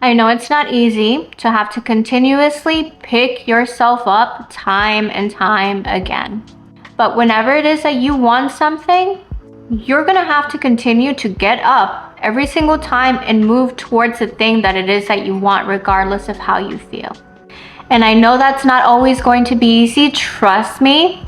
I know it's not easy to have to continuously pick yourself up time and time again. But whenever it is that you want something, you're gonna have to continue to get up every single time and move towards the thing that it is that you want, regardless of how you feel. And I know that's not always going to be easy, trust me.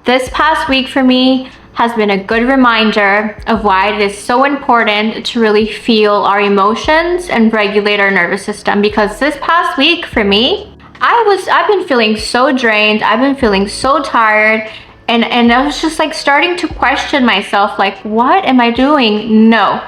This past week for me has been a good reminder of why it is so important to really feel our emotions and regulate our nervous system. Because this past week for me, I've been feeling so drained, I've been feeling so tired, and I was just like starting to question myself, like, what am I doing? No.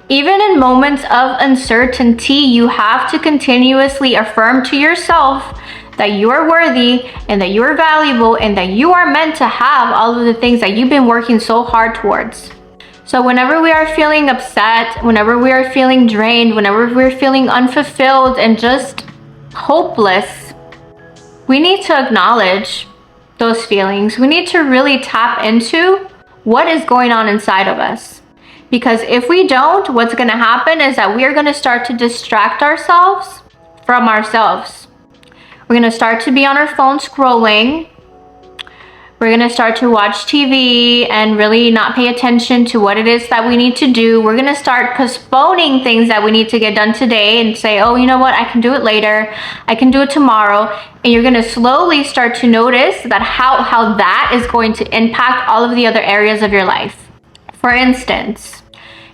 Even in moments of uncertainty, you have to continuously affirm to yourself that you are worthy and that you are valuable and that you are meant to have all of the things that you've been working so hard towards. So whenever we are feeling upset, whenever we are feeling drained, whenever we're feeling unfulfilled and just hopeless, we need to acknowledge those feelings. We need to really tap into what is going on inside of us. Because if we don't, what's going to happen is that we are going to start to distract ourselves from ourselves. We're going to start to be on our phone scrolling. We're going to start to watch TV and really not pay attention to what it is that we need to do. We're going to start postponing things that we need to get done today and say, oh, you know what? I can do it later. I can do it tomorrow. And you're going to slowly start to notice that how that is going to impact all of the other areas of your life. For instance,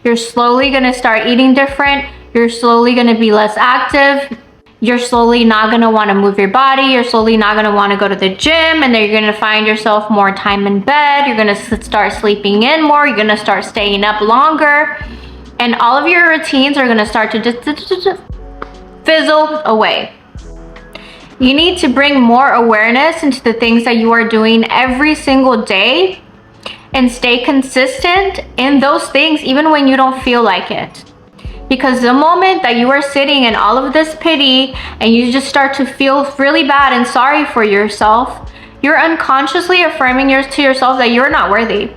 you're slowly going to start eating different. You're slowly going to be less active. You're slowly not going to want to move your body. You're slowly not going to want to go to the gym, and then you're going to find yourself more time in bed. You're going to start sleeping in more. You're going to start staying up longer, and all of your routines are going to start to just fizzle away. You need to bring more awareness into the things that you are doing every single day and stay consistent in those things even when you don't feel like it. Because the moment that you are sitting in all of this pity and you just start to feel really bad and sorry for yourself, you're unconsciously affirming to yourself that you're not worthy.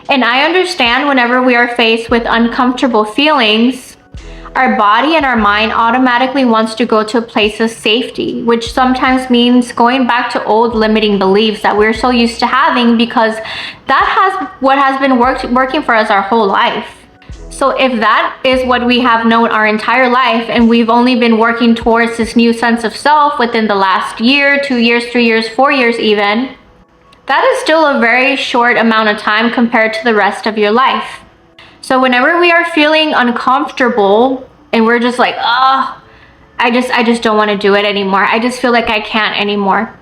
And I understand whenever we are faced with uncomfortable feelings, our body and our mind automatically wants to go to a place of safety, which sometimes means going back to old limiting beliefs that we're so used to having, because what has been working for us our whole life. So if that is what we have known our entire life, and we've only been working towards this new sense of self within the last year, 2 years, 3 years, 4 years even, that is still a very short amount of time compared to the rest of your life. So whenever we are feeling uncomfortable and we're just like, oh, I just don't want to do it anymore. I just feel like I can't anymore.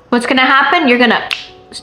What's going to happen? You're going to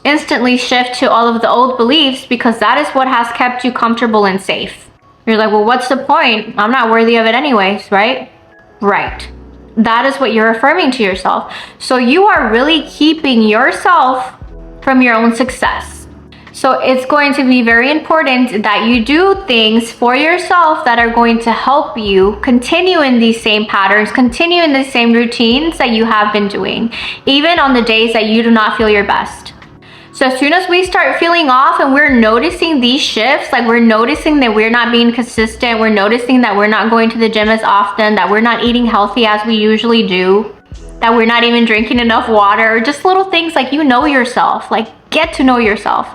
instantly shift to all of the old beliefs, because that is what has kept you comfortable and safe. You're like, well, what's the point? I'm not worthy of it anyways, right? Right. That is what you're affirming to yourself. So you are really keeping yourself from your own success. So it's going to be very important that you do things for yourself that are going to help you continue in these same patterns, continue in the same routines that you have been doing, even on the days that you do not feel your best. So as soon as we start feeling off and we're noticing these shifts, like we're noticing that we're not being consistent, we're noticing that we're not going to the gym as often, that we're not eating healthy as we usually do, that we're not even drinking enough water, or just little things like you know yourself, like get to know yourself.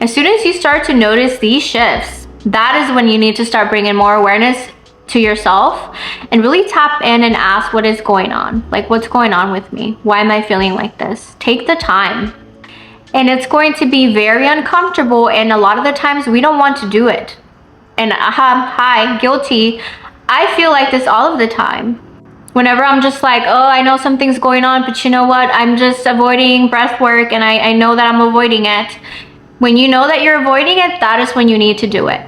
As soon as you start to notice these shifts, that is when you need to start bringing more awareness to yourself and really tap in and ask what is going on. Like, what's going on with me? Why am I feeling like this? Take the time. And it's going to be very uncomfortable, and a lot of the times we don't want to do it. And hi, guilty. I feel like this all of the time. Whenever I'm just like, oh, I know something's going on, but you know what? I'm just avoiding breath work, and I know that I'm avoiding it. When you know that you're avoiding it, that is when you need to do it.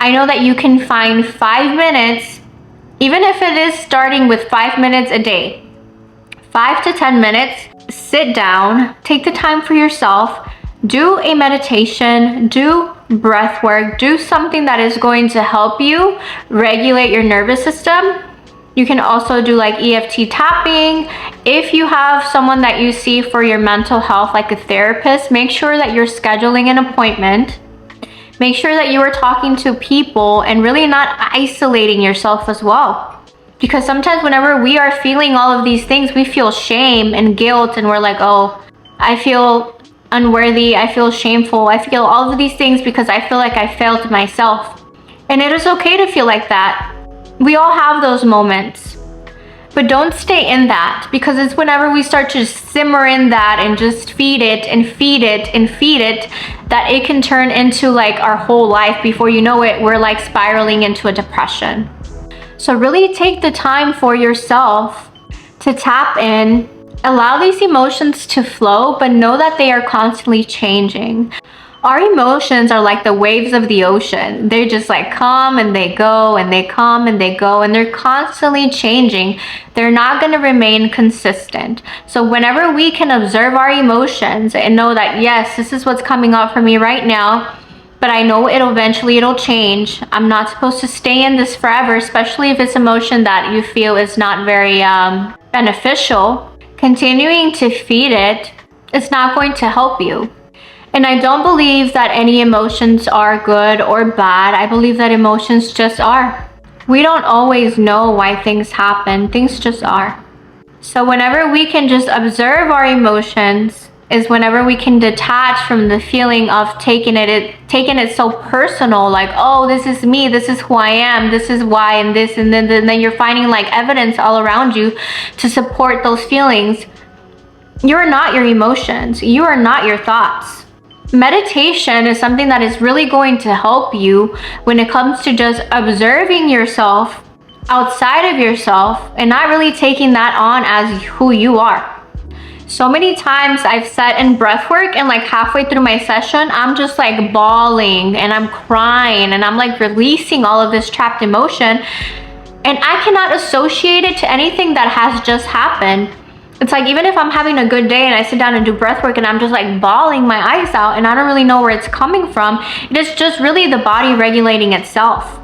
I know that you can find 5 minutes, even if it is starting with 5 minutes a day, 5 to 10 minutes, sit down, take the time for yourself, do a meditation, do breath work, do something that is going to help you regulate your nervous system. You can also do like EFT tapping. If you have someone that you see for your mental health, like a therapist, make sure that you're scheduling an appointment, Make sure that you are talking to people and really not isolating yourself as well. Because sometimes whenever we are feeling all of these things, we feel shame and guilt, and we're like, oh, I feel unworthy, I feel shameful, I feel all of these things because I feel like I failed myself. And it is okay to feel like that. We all have those moments. But don't stay in that, because it's whenever we start to simmer in that and just feed it and feed it and feed it, that it can turn into like our whole life. Before you know it, we're like spiraling into a depression. So really take the time for yourself to tap in, allow these emotions to flow, but know that they are constantly changing. Our emotions are like the waves of the ocean. They just like come and they go and they come and they go, and they're constantly changing. They're not going to remain consistent. So whenever we can observe our emotions and know that, yes, this is what's coming up for me right now, but I know it'll change. I'm not supposed to stay in this forever, especially if it's emotion that you feel is not very beneficial. Continuing to feed it is not going to help you. And I don't believe that any emotions are good or bad. I believe that emotions just are. We don't always know why things happen. Things just are. So whenever we can just observe our emotions is whenever we can detach from the feeling of taking it so personal, like, oh, this is me, this is who I am, this is why, and this, and then you're finding like evidence all around you to support those feelings. You're not your emotions. You are not your thoughts. Meditation is something that is really going to help you when it comes to just observing yourself outside of yourself and not really taking that on as who you are. So many times I've sat in breath work and like halfway through my session, I'm just like bawling and I'm crying and I'm like releasing all of this trapped emotion, and I cannot associate it to anything that has just happened. It's like, even if I'm having a good day and I sit down and do breath work and I'm just like bawling my eyes out and I don't really know where it's coming from, it is just really the body regulating itself.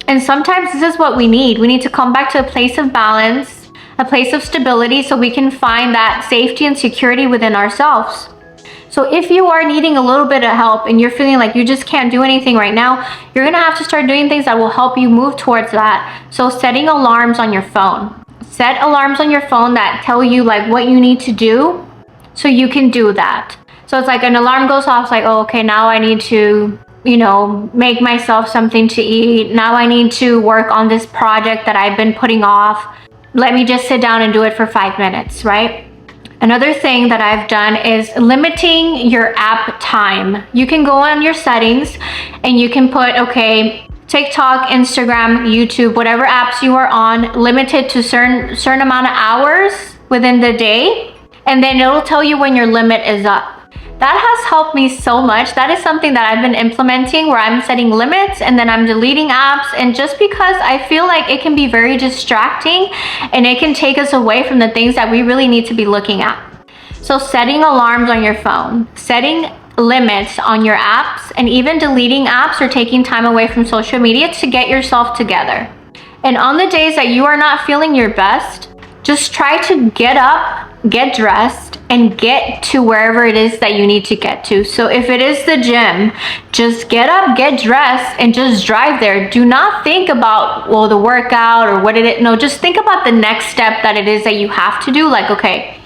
And sometimes this is what we need. We need to come back to a place of balance, a place of stability, so we can find that safety and security within ourselves. So if you are needing a little bit of help and you're feeling like you just can't do anything right now, you're gonna have to start doing things that will help you move towards that. So setting alarms on your phone. Set alarms on your phone that tell you like what you need to do so you can do that. So it's like an alarm goes off, it's like, oh, okay, now I need to, make myself something to eat. Now I need to work on this project that I've been putting off. Let me just sit down and do it for 5 minutes, right? Another thing that I've done is limiting your app time. You can go on your settings and you can put, okay, TikTok, Instagram, YouTube, whatever apps you are on, limited to certain amount of hours within the day, and then it'll tell you when your limit is up. That has helped me so much. That is something that I've been implementing, where I'm setting limits and then I'm deleting apps, and just because I feel like it can be very distracting and it can take us away from the things that we really need to be looking at. So setting alarms on your phone, setting limits on your apps, and even deleting apps or taking time away from social media to get yourself together. And on the days that you are not feeling your best, just try to get up, get dressed, and get to wherever it is that you need to get to. So if it is the gym, just get up, get dressed, and just drive there. Do not think about, well, the workout or what it is. No, just think about the next step that it is that you have to do. Like, okay,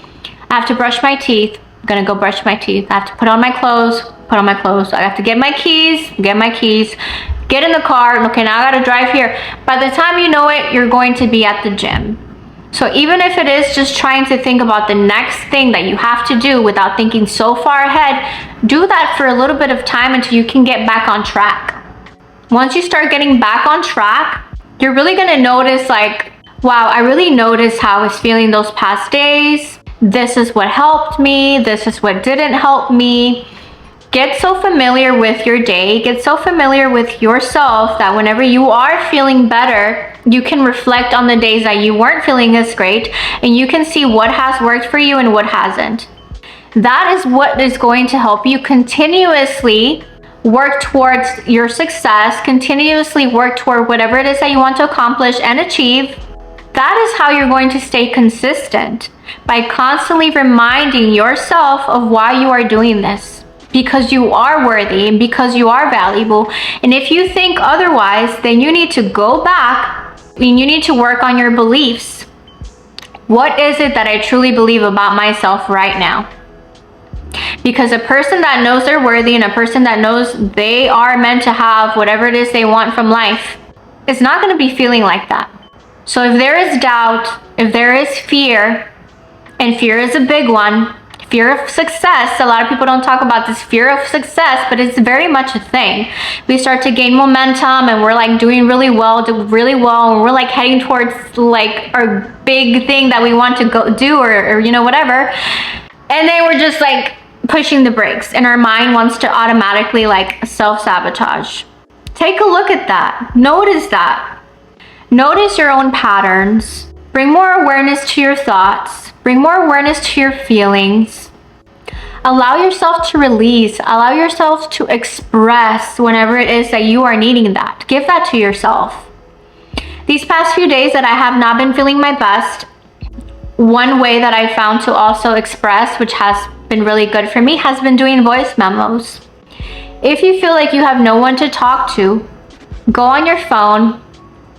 I have to brush my teeth. I'm gonna go brush my teeth. I have to put on my clothes, I have to get my keys, get in the car, and okay, now I gotta drive here. By the time you know it, you're going to be at the gym. So even if it is just trying to think about the next thing that you have to do without thinking so far ahead, do that for a little bit of time until you can get back on track. Once you start getting back on track, you're really gonna notice like, wow, I really noticed how I was feeling those past days. This is what helped me. This is what didn't help me. Get so familiar with your day. Get so familiar with yourself that whenever you are feeling better, you can reflect on the days that you weren't feeling as great, and you can see what has worked for you and what hasn't. That is what is going to help you continuously work towards your success, continuously work toward whatever it is that you want to accomplish and achieve. That is how you're going to stay consistent, by constantly reminding yourself of why you are doing this. because you are worthy and because you are valuable. And if you think otherwise, then you need to go back and you need to work on your beliefs. What is it that I truly believe about myself right now? Because a person that knows they're worthy and a person that knows they are meant to have whatever it is they want from life is not going to be feeling like that. So if there is doubt, if there is fear, and fear is a big one, fear of success. A lot of people don't talk about this fear of success, but it's very much a thing. We start to gain momentum and we're like doing really well, and we're like heading towards like our big thing that we want to go do or you know, whatever. And then we're just like pushing the brakes and our mind wants to automatically like self-sabotage. Take a look at that. Notice that. Notice your own patterns. Bring more awareness to your thoughts. Bring more awareness to your feelings. Allow yourself to release. Allow yourself to express whenever it is that you are needing that. Give that to yourself. These past few days that I have not been feeling my best, one way that I found to also express, which has been really good for me, has been doing voice memos. If you feel like you have no one to talk to, go on your phone,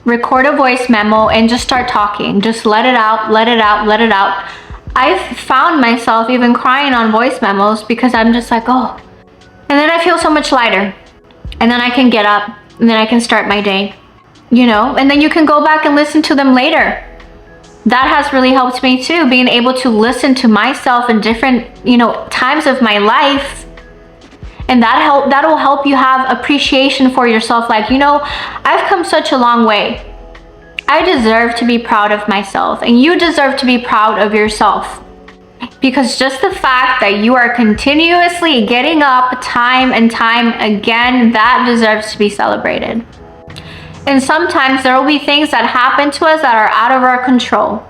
record a voice memo and just start talking. Just let it out, let it out, let it out. I've found myself even crying on voice memos because I'm just like, oh. And then I feel so much lighter. And then I can get up and then I can start my day, you know? And then you can go back and listen to them later. That has really helped me too, being able to listen to myself in different, you know, times of my life. And that'll help you have appreciation for yourself. Like, you know, I've come such a long way. I deserve to be proud of myself, and you deserve to be proud of yourself. Because just the fact that you are continuously getting up time and time again, that deserves to be celebrated. And sometimes there will be things that happen to us that are out of our control.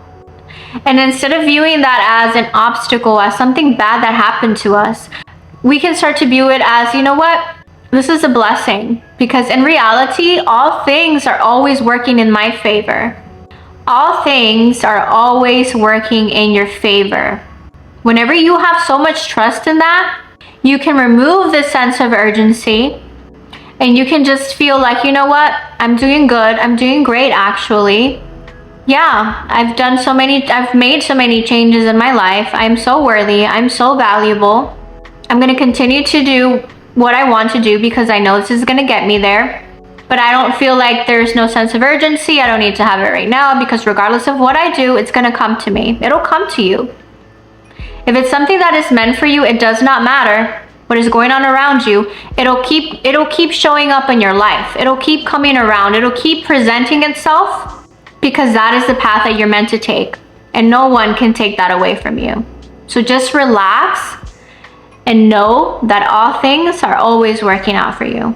And instead of viewing that as an obstacle, as something bad that happened to us, we can start to view it as, you know what? This is a blessing. Because in reality, all things are always working in my favor. All things are always working in your favor. Whenever you have so much trust in that, you can remove this sense of urgency and you can just feel like, you know what? I'm doing good. I'm doing great, actually. Yeah, I've made so many changes in my life. I'm so worthy. I'm so valuable. I'm going to continue to do what I want to do because I know this is going to get me there. But I don't feel like there's no sense of urgency. I don't need to have it right now because regardless of what I do, it's going to come to me. It'll come to you. If it's something that is meant for you, it does not matter what is going on around you. It'll keep showing up in your life. It'll keep coming around. It'll keep presenting itself because that is the path that you're meant to take. And no one can take that away from you. So just relax and know that all things are always working out for you.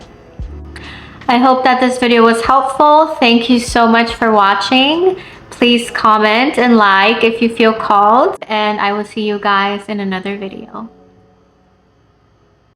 I hope that this video was helpful. Thank you so much for watching. Please comment and like if you feel called, and I will see you guys in another video.